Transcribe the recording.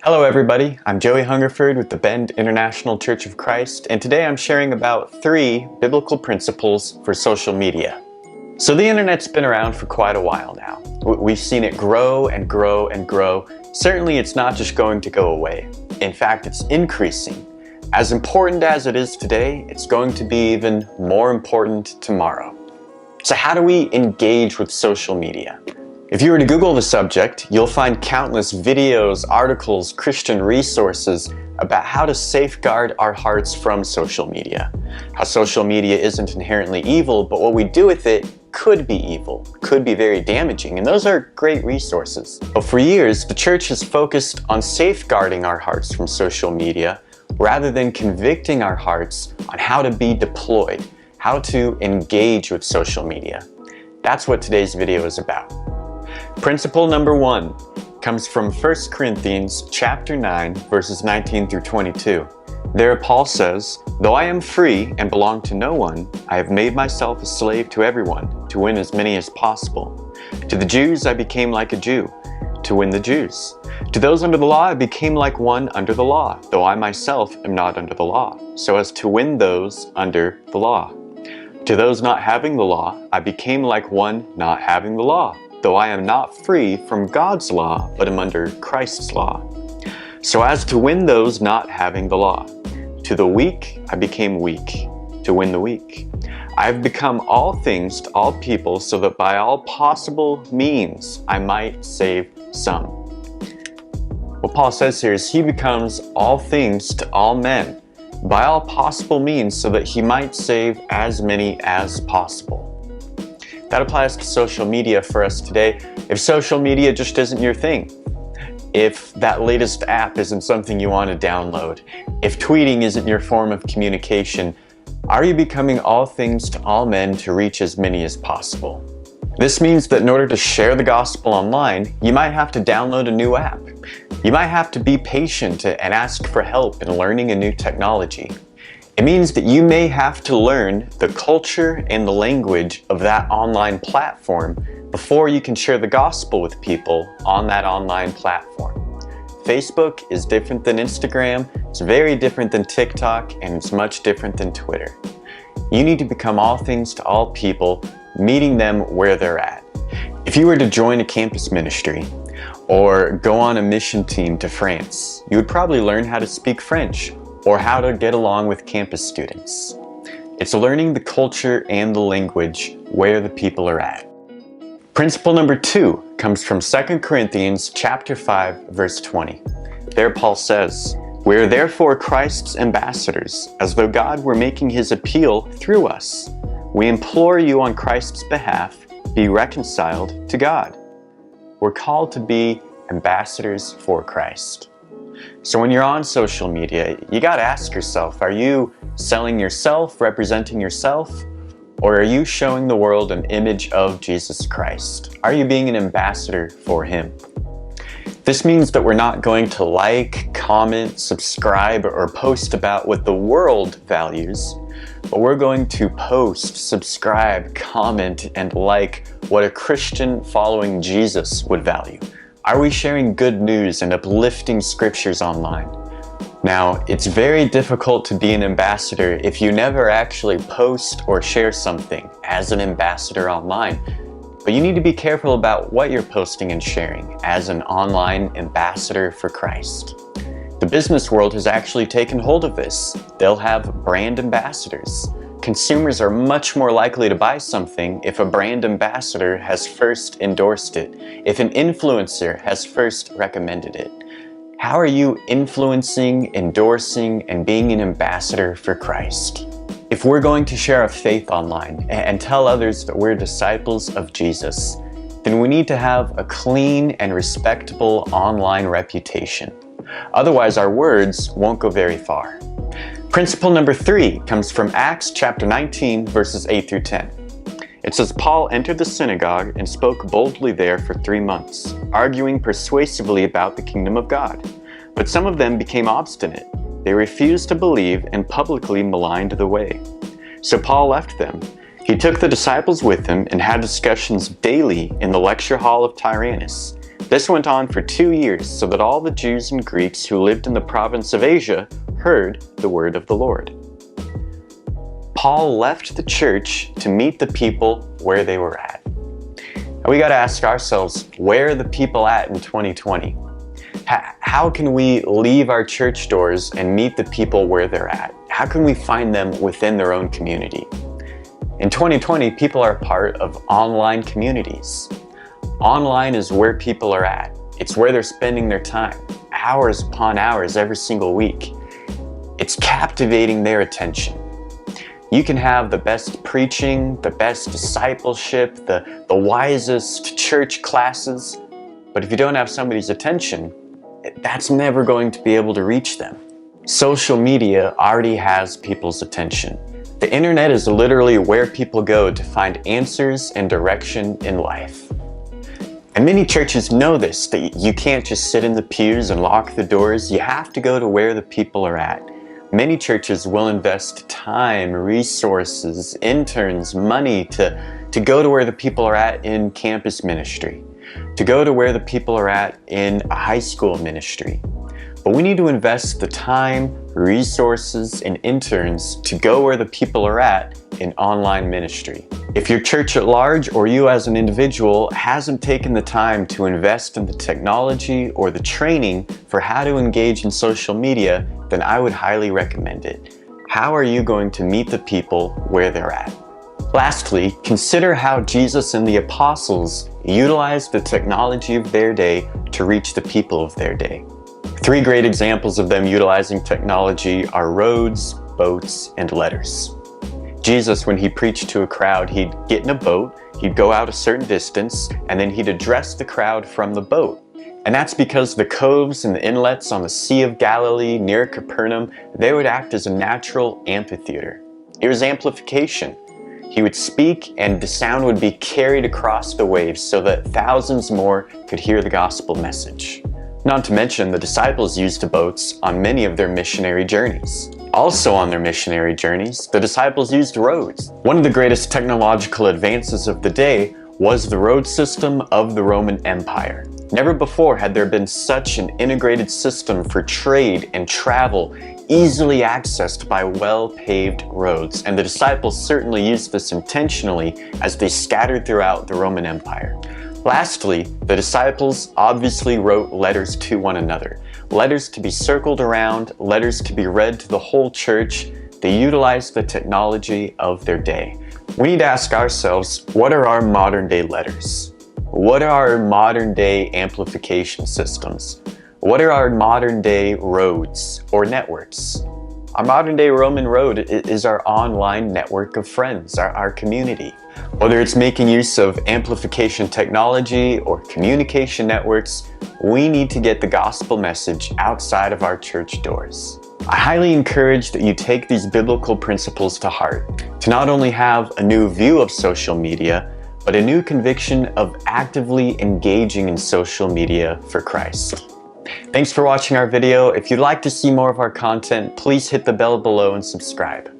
Hello everybody, I'm Joey Hungerford with the Bend International Church of Christ, and today I'm sharing about 3 biblical principles for social media. So the internet's been around for quite a while now. We've seen it grow and grow and grow. Certainly it's not just going to go away. In fact, it's increasing. As important as it is today, it's going to be even more important tomorrow. So how do we engage with social media? If you were to Google the subject, you'll find countless videos, articles, Christian resources about how to safeguard our hearts from social media. How social media isn't inherently evil, but what we do with it could be evil, could be very damaging, and those are great resources. But for years, the church has focused on safeguarding our hearts from social media rather than convicting our hearts on how to be deployed, how to engage with social media. That's what today's video is about. Principle number 1 comes from 1 Corinthians chapter 9, verses 19 through 22. There Paul says, "Though I am free and belong to no one, I have made myself a slave to everyone to win as many as possible. To the Jews I became like a Jew, to win the Jews. To those under the law I became like one under the law, though I myself am not under the law, so as to win those under the law. To those not having the law I became like one not having the law, though I am not free from God's law, but am under Christ's law, so as to win those not having the law. To the weak I became weak, to win the weak. I have become all things to all people, so that by all possible means I might save some." What Paul says here is he becomes all things to all men, by all possible means, so that he might save as many as possible. That applies to social media for us today. If social media just isn't your thing, if that latest app isn't something you want to download, if tweeting isn't your form of communication, are you becoming all things to all men to reach as many as possible? This means that in order to share the gospel online, you might have to download a new app. You might have to be patient and ask for help in learning a new technology. It means that you may have to learn the culture and the language of that online platform before you can share the gospel with people on that online platform. Facebook is different than Instagram, it's very different than TikTok, and it's much different than Twitter. You need to become all things to all people, meeting them where they're at. If you were to join a campus ministry or go on a mission team to France, you would probably learn how to speak French or how to get along with campus students. It's learning the culture and the language where the people are at. Principle number 2 comes from 2 Corinthians chapter 5, verse 20. There Paul says, "We are therefore Christ's ambassadors, as though God were making his appeal through us. We implore you on Christ's behalf, be reconciled to God." We're called to be ambassadors for Christ. So when you're on social media, you gotta ask yourself, are you selling yourself, representing yourself, or are you showing the world an image of Jesus Christ? Are you being an ambassador for him? This means that we're not going to like, comment, subscribe, or post about what the world values, but we're going to post, subscribe, comment, and like what a Christian following Jesus would value. Are we sharing good news and uplifting scriptures online? Now, it's very difficult to be an ambassador if you never actually post or share something as an ambassador online. But you need to be careful about what you're posting and sharing as an online ambassador for Christ. The business world has actually taken hold of this. They'll have brand ambassadors. Consumers are much more likely to buy something if a brand ambassador has first endorsed it, if an influencer has first recommended it. How are you influencing, endorsing, and being an ambassador for Christ? If we're going to share our faith online and tell others that we're disciples of Jesus, then we need to have a clean and respectable online reputation. Otherwise, our words won't go very far. Principle number 3 comes from Acts chapter 19, verses 8 through 10. It says, "Paul entered the synagogue and spoke boldly there for 3 months, arguing persuasively about the kingdom of God. But some of them became obstinate. They refused to believe and publicly maligned the way. So Paul left them. He took the disciples with him and had discussions daily in the lecture hall of Tyrannus. This went on for 2 years, so that all the Jews and Greeks who lived in the province of Asia heard the word of the Lord. Paul left the church to meet the people where they were at. And we got to ask ourselves, where are the people at in 2020? How can we leave our church doors and meet the people where they're at? How can we find them within their own community? In 2020, people are part of online communities. Online is where people are at. It's where they're spending their time, hours upon hours every single week. It's captivating their attention. You can have the best preaching, the best discipleship, the wisest church classes, but if you don't have somebody's attention, that's never going to be able to reach them. Social media already has people's attention. The internet is literally where people go to find answers and direction in life. And many churches know this, that you can't just sit in the pews and lock the doors. You have to go to where the people are at. Many churches will invest time, resources, interns, money to go to where the people are at in campus ministry, to go to where the people are at in a high school ministry. But we need to invest the time, resources, and interns to go where the people are at in online ministry. If your church at large or you as an individual hasn't taken the time to invest in the technology or the training for how to engage in social media, then I would highly recommend it. How are you going to meet the people where they're at? Lastly, consider how Jesus and the apostles utilized the technology of their day to reach the people of their day. 3 great examples of them utilizing technology are roads, boats, and letters. Jesus, when he preached to a crowd, he'd get in a boat, he'd go out a certain distance, and then he'd address the crowd from the boat. And that's because the coves and the inlets on the Sea of Galilee near Capernaum, they would act as a natural amphitheater. It was amplification. He would speak and the sound would be carried across the waves so that thousands more could hear the gospel message. Not to mention, the disciples used the boats on many of their missionary journeys. Also on their missionary journeys, the disciples used roads. One of the greatest technological advances of the day was the road system of the Roman Empire. Never before had there been such an integrated system for trade and travel, easily accessed by well-paved roads, and the disciples certainly used this intentionally as they scattered throughout the Roman Empire. Lastly, the disciples obviously wrote letters to one another. Letters to be circled around, letters to be read to the whole church. They utilized the technology of their day. We need to ask ourselves, what are our modern day letters? What are our modern day amplification systems? What are our modern day roads or networks? Our modern day Roman road is our online network of friends, our community. Whether it's making use of amplification technology or communication networks, we need to get the gospel message outside of our church doors. I highly encourage that you take these biblical principles to heart, to not only have a new view of social media, but a new conviction of actively engaging in social media for Christ. Thanks for watching our video. If you'd like to see more of our content, please hit the bell below and subscribe.